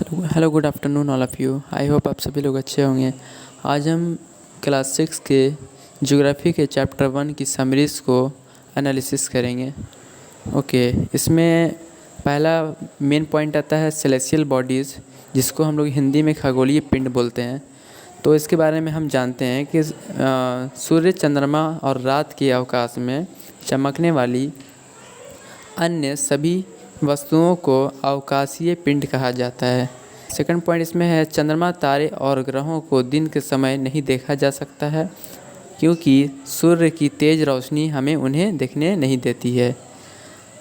Hello good afternoon all of you. I hope आप सभी लोग अच्छे होंगे। आज हम क्लास 6 के ज्योग्राफी के चैप्टर 1 की समरीज़ को एनालिसिस करेंगे। इसमें पहला मेन पॉइंट आता है सेलेस्टियल बॉडीज़, जिसको हम लोग हिंदी में खगोलीय पिंड बोलते हैं। तो इसके बारे में हम जानते हैं कि सूर्य, चंद्रमा और रात के अवकाश में चमकने वाली अन्य सभी वस्तुओं को अवकाशीय पिंड कहा जाता है। सेकंड पॉइंट इसमें है चंद्रमा, तारे और ग्रहों को दिन के समय नहीं देखा जा सकता है, क्योंकि सूर्य की तेज़ रोशनी हमें उन्हें देखने नहीं देती है।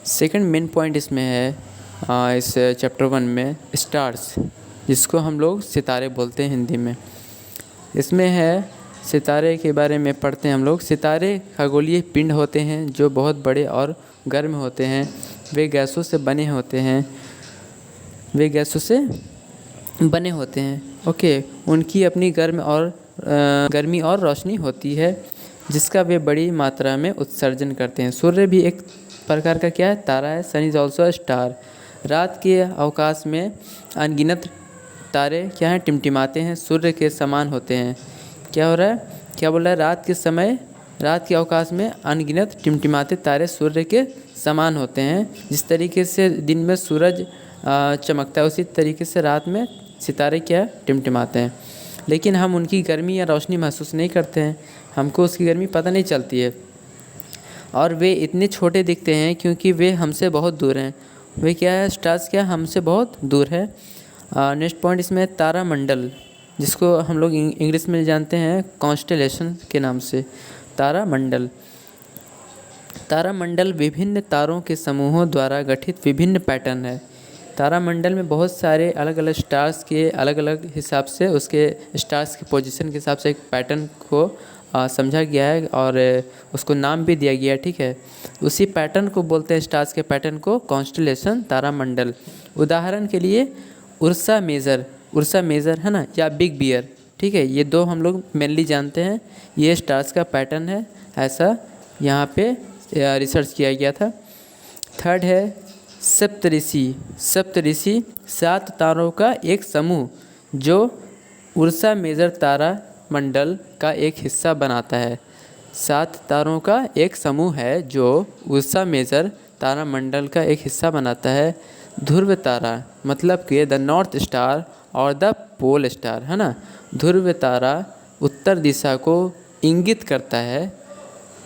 सेकंड मेन पॉइंट इसमें है इस चैप्टर 1 में स्टार्स, जिसको हम लोग सितारे बोलते हैं हिंदी में। इसमें है सितारे के बारे में पढ़ते हैं हम लोग। सितारे खगोलीय पिंड होते हैं जो बहुत बड़े और गर्म होते हैं। वे गैसों से बने होते हैं। उनकी अपनी गर्मी और रोशनी होती है, जिसका वे बड़ी मात्रा में उत्सर्जन करते हैं। सूर्य भी एक प्रकार का क्या है, तारा है। सन इज़ ऑल्सो स्टार। रात के अवकाश में अनगिनत तारे क्या हैं, टिमटिमाते हैं, सूर्य के समान होते हैं। क्या हो रहा है, क्या बोल रहा है, रात के अवकाश में अनगिनत टिमटिमाते तारे सूर्य के समान होते हैं। जिस तरीके से दिन में सूरज चमकता है, उसी तरीके से रात में सितारे क्या टिमटिमाते हैं। लेकिन हम उनकी गर्मी या रोशनी महसूस नहीं करते हैं, हमको उसकी गर्मी पता नहीं चलती है। और वे इतने छोटे दिखते हैं क्योंकि वे हमसे बहुत दूर हैं। वे क्या है, स्टार्स क्या हमसे बहुत दूर है। नेक्स्ट पॉइंट इसमें तारामंडल, जिसको हम लोग इंग्लिश में जानते हैं कॉन्स्टेलेशन के नाम से। तारामंडल विभिन्न तारों के समूहों द्वारा गठित विभिन्न पैटर्न है। तारामंडल में बहुत सारे अलग अलग स्टार्स के अलग अलग हिसाब से, उसके स्टार्स के पोजीशन के हिसाब से एक पैटर्न को समझा गया है और उसको नाम भी दिया गया है। ठीक है, उसी पैटर्न को बोलते हैं, स्टार्स के पैटर्न को कॉन्स्टेलेशन, तारामंडल। उदाहरण के लिए उर्सा मेजर है ना, या बिग बियर। ठीक है, ये दो हम लोग मेनली जानते हैं। ये स्टार्स का पैटर्न है, ऐसा यहाँ पे रिसर्च किया गया था। थर्ड है सप्तऋषि 7 तारों का एक समूह, जो उर्सा मेजर तारा मंडल का एक हिस्सा बनाता है। 7 तारों का एक समूह है जो उर्सा मेजर तारा मंडल का एक हिस्सा बनाता है। ध्रुव तारा मतलब कि द नॉर्थ स्टार और द पोल स्टार, है ना। ध्रुव तारा उत्तर दिशा को इंगित करता है।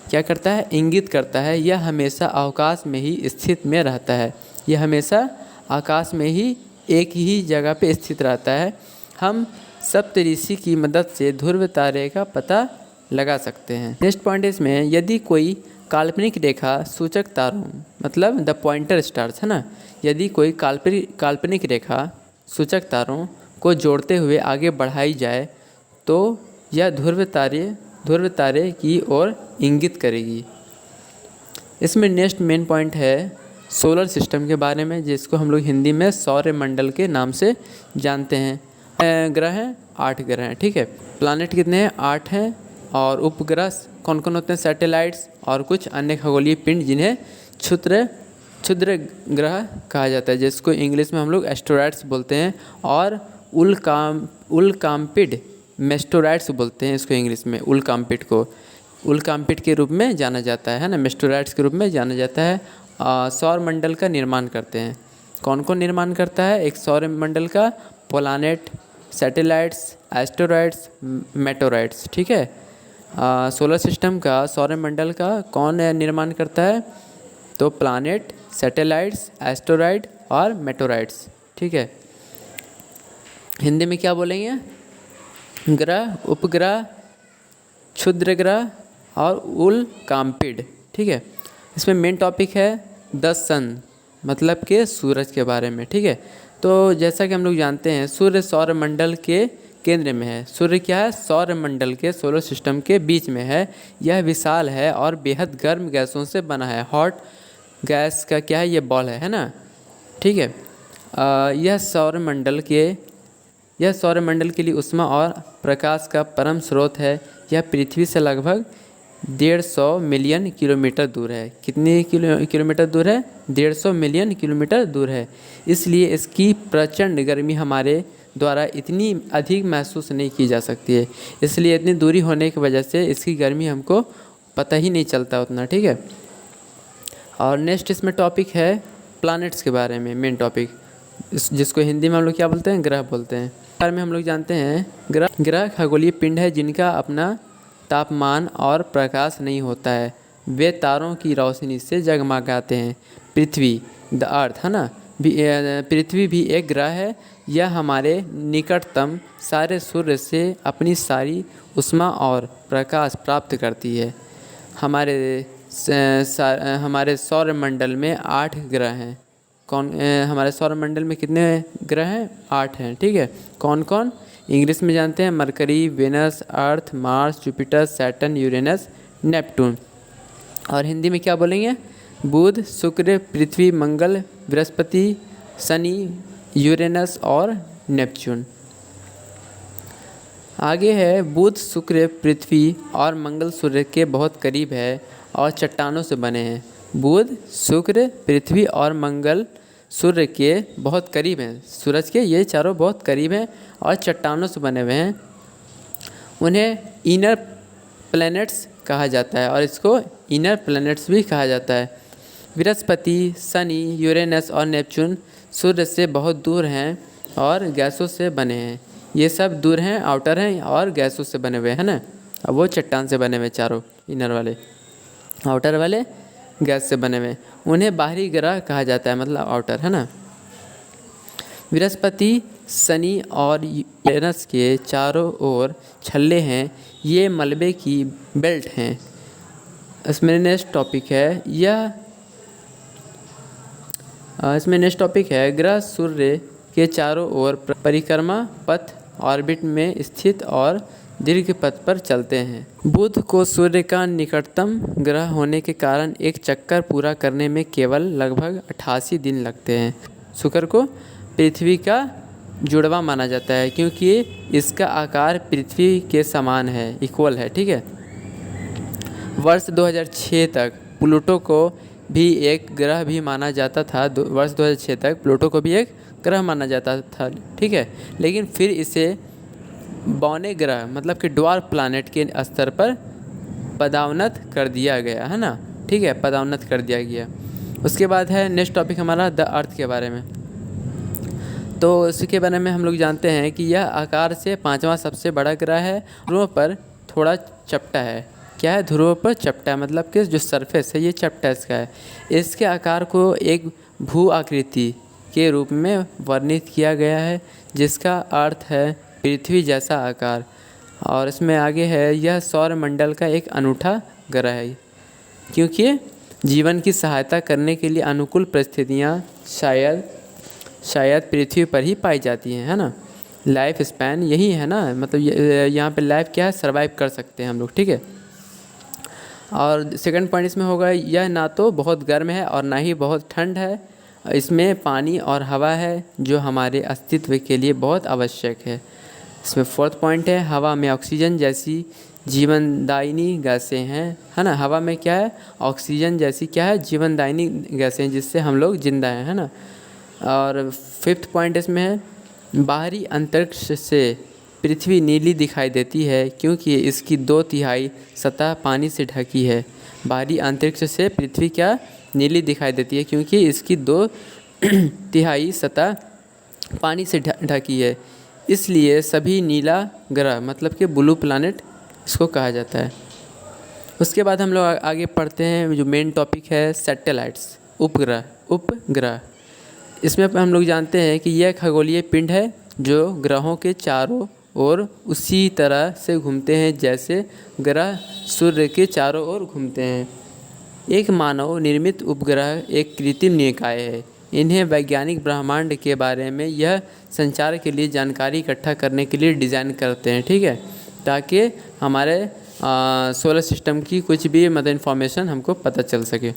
क्या करता है, इंगित करता है। यह हमेशा आकाश में ही स्थित में रहता है। यह हमेशा आकाश में ही एक ही जगह पे स्थित रहता है। हम सप्तऋषि की मदद से ध्रुव तारे का पता लगा सकते हैं। नेक्स्ट पॉइंट इसमें, यदि कोई काल्पनिक रेखा सूचक तारों मतलब द पॉइंटर स्टार्स, है ना, यदि कोई काल्पनिक रेखा सूचक तारों को जोड़ते हुए आगे बढ़ाई जाए तो यह ध्रुव तारे की ओर इंगित करेगी। इसमें नेक्स्ट मेन पॉइंट है सोलर सिस्टम के बारे में, जिसको हम लोग हिंदी में सौरमंडल के नाम से जानते हैं। ग्रह हैं 8 ग्रह हैं। ठीक है, प्लैनेट कितने हैं, 8 हैं। और उपग्रह कौन कौन होते हैं, सैटेलाइट्स और कुछ अन्य खगोलीय पिंड, जिन्हें क्षुद्र ग्रह कहा जाता है, जिसको इंग्लिश में हम लोग एस्टेरॉइड्स बोलते हैं। और उल्काम्पिड मेस्टोराइड्स बोलते हैं इसको इंग्लिश में। उल्काम्पिड के रूप में जाना जाता है ना, मेस्टोराइड्स के रूप में जाना जाता है। सौर मंडल का निर्माण करते हैं। कौन कौन निर्माण करता है, एक सौर मंडल का, प्लैनेट, सैटेलाइट्स, एस्टेरॉइड्स, मेटोराइड्स। ठीक है, सोलर सिस्टम का, सौर मंडल का कौन निर्माण करता है, तो प्लैनेट, सैटेलाइट्स, एस्टेरॉइड और मेटोराइड्स। ठीक है, हिंदी में क्या बोलेंगे, ग्रह, उपग्रह, क्षुद्र ग्रह और उल्काम्पिड। ठीक है, इसमें मेन टॉपिक है द सन मतलब के सूरज के बारे में। ठीक है, तो जैसा कि हम लोग जानते हैं सूर्य सौर मंडल के केंद्र में है। सूर्य क्या है, सौर मंडल के, सोलर सिस्टम के बीच में है। यह विशाल है और बेहद गर्म गैसों से बना है। हॉट गैस का क्या है, ये बॉल है ना। ठीक है, यह सौर मंडल के लिए ऊष्मा और प्रकाश का परम स्रोत है। यह पृथ्वी से लगभग 150 मिलियन किलोमीटर दूर है। कितनी किलोमीटर दूर है? 150 मिलियन किलोमीटर दूर है। इसलिए इसकी प्रचंड गर्मी हमारे द्वारा इतनी अधिक महसूस नहीं की जा सकती है। इसलिए इतनी दूरी होने की वजह से इसकी गर्मी हमको पता ही नहीं चलता उतना, ठीक है। और नेक्स्ट इसमें टॉपिक है प्लैनेट्स के बारे में, मेन टॉपिक, जिसको हिंदी में हम लोग क्या बोलते हैं? ग्रह बोलते हैं। बारे में हम लोग जानते हैं ग्रह खगोलीय पिंड है जिनका अपना तापमान और प्रकाश नहीं होता है। वे तारों की रोशनी से जगमगाते हैं। पृथ्वी, द अर्थ, है ना, पृथ्वी भी एक ग्रह है। यह हमारे निकटतम सारे सूर्य से अपनी सारी ऊष्मा और प्रकाश प्राप्त करती है। हमारे सौरमंडल में 8 ग्रह हैं। हमारे सौरमंडल में कितने ग्रह हैं? 8 हैं, ठीक है। कौन कौन? इंग्लिश में जानते हैं, मरकरी, वेनस, अर्थ, मार्स, जुपिटर, सैटर्न, यूरेनस, नेपटून। और हिंदी में क्या बोलेंगे? बुध, शुक्र, पृथ्वी, मंगल, बृहस्पति, शनि, यूरेनस और नेपच्यून। आगे है बुध, शुक्र, पृथ्वी और मंगल सूर्य के बहुत करीब है और चट्टानों से बने हैं। बुध, शुक्र, पृथ्वी और मंगल सूर्य के बहुत करीब हैं। सूरज के ये चारों बहुत करीब हैं और चट्टानों से बने हुए हैं। उन्हें इनर प्लैनेट्स कहा जाता है और इसको इनर प्लैनेट्स भी कहा जाता है। बृहस्पति, शनि, यूरेनस और नेपच्यून सूर्य से बहुत दूर हैं और गैसों से बने हैं। ये सब दूर हैं, आउटर हैं और गैसों से बने हुए हैं ना। अब वो चट्टान से बने हुए चारों, इनर वाले, आउटर वाले गैस से बने हुए। उन्हें बाहरी ग्रह कहा जाता है, मतलब आउटर, है ना। बृहस्पति, शनि और यूरेनस के चारों ओर छल्ले हैं। ये मलबे की बेल्ट हैं। इसमें नेक्स्ट टॉपिक है ग्रह सूर्य के चारों ओर परिक्रमा पथ ऑर्बिट में स्थित और दीर्घ पथ पर चलते हैं। बुध को सूर्य का निकटतम ग्रह होने के कारण एक चक्कर पूरा करने में केवल लगभग 88 दिन लगते हैं। शुक्र को पृथ्वी का जुड़वा माना जाता है क्योंकि इसका आकार पृथ्वी के समान है, इक्वल है, ठीक है। वर्ष 2006 तक प्लूटो को भी एक ग्रह भी माना जाता था। वर्ष 2006 तक प्लूटो को भी एक ग्रह माना जाता था, ठीक है। लेकिन फिर इसे बौने ग्रह, मतलब कि ड्वार्फ प्लैनेट के स्तर पर पदोन्नत कर दिया गया, है ना, ठीक है, पदोन्नत कर दिया गया। उसके बाद है नेक्स्ट टॉपिक हमारा द अर्थ के बारे में। तो इसके बारे में हम लोग जानते हैं कि यह आकार से 5वां सबसे बड़ा ग्रह है। ध्रुवों पर थोड़ा चपटा है। क्या है? ध्रुवों पर चपटा है, मतलब कि जो सरफेस है ये चपटा इसका है। इसके आकार को एक भू आकृति के रूप में वर्णित किया गया है जिसका अर्थ है पृथ्वी जैसा आकार। और इसमें आगे है यह सौरमंडल का एक अनूठा ग्रह है क्योंकि जीवन की सहायता करने के लिए अनुकूल परिस्थितियाँ शायद पृथ्वी पर ही पाई जाती हैं, है ना। लाइफ स्पैन यही है ना, मतलब यहाँ पे लाइफ क्या है, सर्वाइव कर सकते हैं हम लोग, ठीक है। और सेकंड पॉइंट इसमें होगा यह ना तो बहुत गर्म है और ना ही बहुत ठंड है। इसमें पानी और हवा है जो हमारे अस्तित्व के लिए बहुत आवश्यक है। इसमें फोर्थ पॉइंट है हवा में ऑक्सीजन जैसी जीवनदायिनी गैसें हैं, है ना। हवा में क्या है? ऑक्सीजन जैसी क्या है? जीवनदायिनी गैसें हैं जिससे हम लोग जिंदा हैं, है ना। और फिफ्थ पॉइंट इसमें है बाहरी अंतरिक्ष से पृथ्वी नीली दिखाई देती है क्योंकि इसकी 2/3 सतह पानी से ढकी है। बाहरी अंतरिक्ष से पृथ्वी क्या नीली दिखाई देती है क्योंकि इसकी 2/3 सतह पानी से ढकी है। इसलिए सभी नीला ग्रह, मतलब कि ब्लू प्लैनेट इसको कहा जाता है। उसके बाद हम लोग आगे पढ़ते हैं जो मेन टॉपिक है सैटेलाइट्स, उपग्रह। इसमें हम लोग जानते हैं कि यह खगोलीय पिंड है जो ग्रहों के चारों ओर उसी तरह से घूमते हैं जैसे ग्रह सूर्य के चारों ओर घूमते हैं। एक मानव निर्मित उपग्रह एक कृत्रिम निकाय है। इन्हें वैज्ञानिक ब्रह्मांड के बारे में यह संचार के लिए जानकारी इकट्ठा करने के लिए डिज़ाइन करते हैं, ठीक है, ताकि हमारे सोलर सिस्टम की कुछ भी मतलब इन्फॉर्मेशन हमको पता चल सके।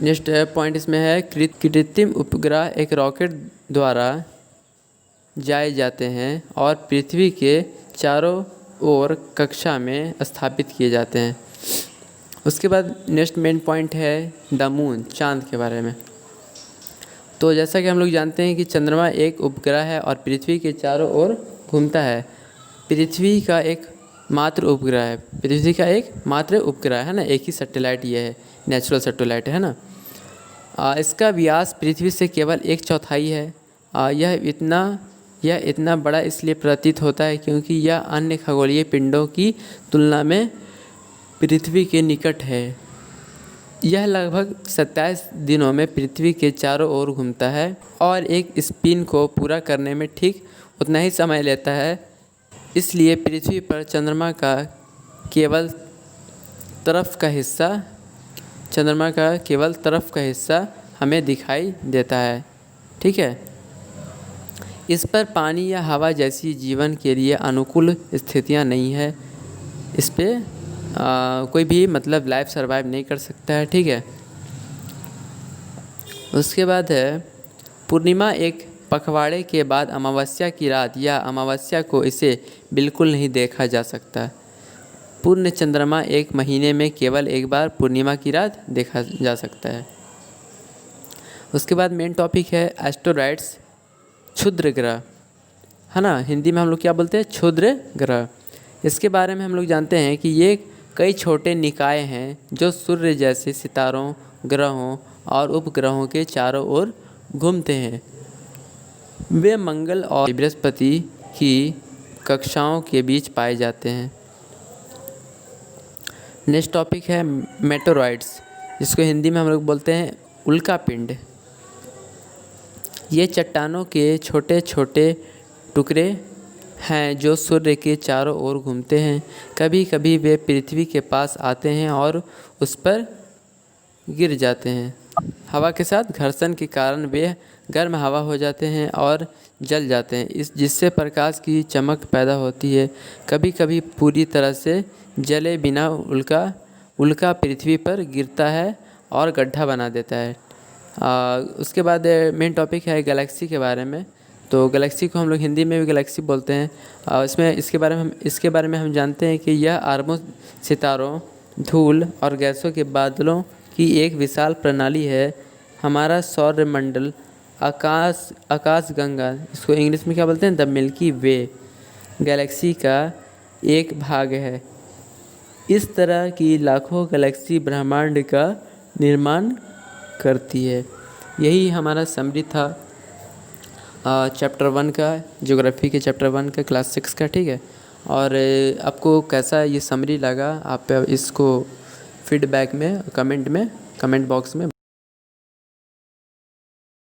नेक्स्ट पॉइंट इसमें है कृत्रिम उपग्रह एक रॉकेट द्वारा जाए जाते हैं और पृथ्वी के चारों और कक्षा में स्थापित किए जाते हैं। उसके बाद नेक्स्ट मेन पॉइंट है द मून, चाँद के बारे में। तो जैसा कि हम लोग जानते हैं कि चंद्रमा एक उपग्रह है और पृथ्वी के चारों ओर घूमता है। पृथ्वी का एक मात्र उपग्रह है, पृथ्वी का एक मात्र उपग्रह है ना, एक ही सैटेलाइट ये है, नेचुरल सैटेलाइट है ना। इसका व्यास पृथ्वी से केवल 1/4 है। यह इतना बड़ा इसलिए प्रतीत होता है क्योंकि यह अन्य खगोलीय पिंडों की तुलना में पृथ्वी के निकट है। यह लगभग 27 दिनों में पृथ्वी के चारों ओर घूमता है और एक स्पिन को पूरा करने में ठीक उतना ही समय लेता है। इसलिए पृथ्वी पर चंद्रमा का केवल तरफ का हिस्सा हमें दिखाई देता है। ठीक है। इस पर पानी या हवा जैसी जीवन के लिए अनुकूल स्थितियां नहीं है। इस पे कोई भी मतलब लाइफ सर्वाइव नहीं कर सकता है। ठीक है। उसके बाद है पूर्णिमा, एक पखवाड़े के बाद अमावस्या की रात या अमावस्या को इसे बिल्कुल नहीं देखा जा सकता। पूर्ण चंद्रमा एक महीने में केवल एक बार पूर्णिमा की रात देखा जा सकता है। उसके बाद मेन टॉपिक है एस्टेरॉइड्स, क्षुद्र ग्रह, है ना। हिंदी में हम लोग क्या बोलते हैं, क्षुद्र ग्रह। इसके बारे में हम लोग जानते हैं कि ये कई छोटे निकाय हैं जो सूर्य जैसे सितारों, ग्रहों और उपग्रहों के चारों ओर घूमते हैं। वे मंगल और बृहस्पति की कक्षाओं के बीच पाए जाते हैं। नेक्स्ट टॉपिक है मेटेरॉइड्स, जिसको हिंदी में हम लोग बोलते हैं उल्कापिंड। ये चट्टानों के छोटे छोटे टुकड़े हैं जो सूर्य के चारों ओर घूमते हैं। कभी कभी वे पृथ्वी के पास आते हैं और उस पर गिर जाते हैं। हवा के साथ घर्षण के कारण वे गर्म हवा हो जाते हैं और जल जाते हैं, जिससे प्रकाश की चमक पैदा होती है। कभी कभी पूरी तरह से जले बिना उल्का पृथ्वी पर गिरता है और गड्ढा बना देता है। उसके बाद मेन टॉपिक है गैलेक्सी के बारे में। तो गैलेक्सी को हम लोग हिंदी में भी गैलेक्सी बोलते हैं। इसके बारे में हम जानते हैं कि यह अरबों सितारों, धूल और गैसों के बादलों की एक विशाल प्रणाली है। हमारा सौरमंडल आकाशगंगा, इसको इंग्लिश में क्या बोलते हैं, द मिल्की वे, गैलेक्सी का एक भाग है। इस तरह की लाखों गैलेक्सी ब्रह्मांड का निर्माण करती है। यही हमारा समरी था चैप्टर 1 का, ज्योग्राफी के चैप्टर 1 का, क्लास 6 का। ठीक है। और आपको कैसा ये समरी लगा, आप इसको फीडबैक में कमेंट बॉक्स में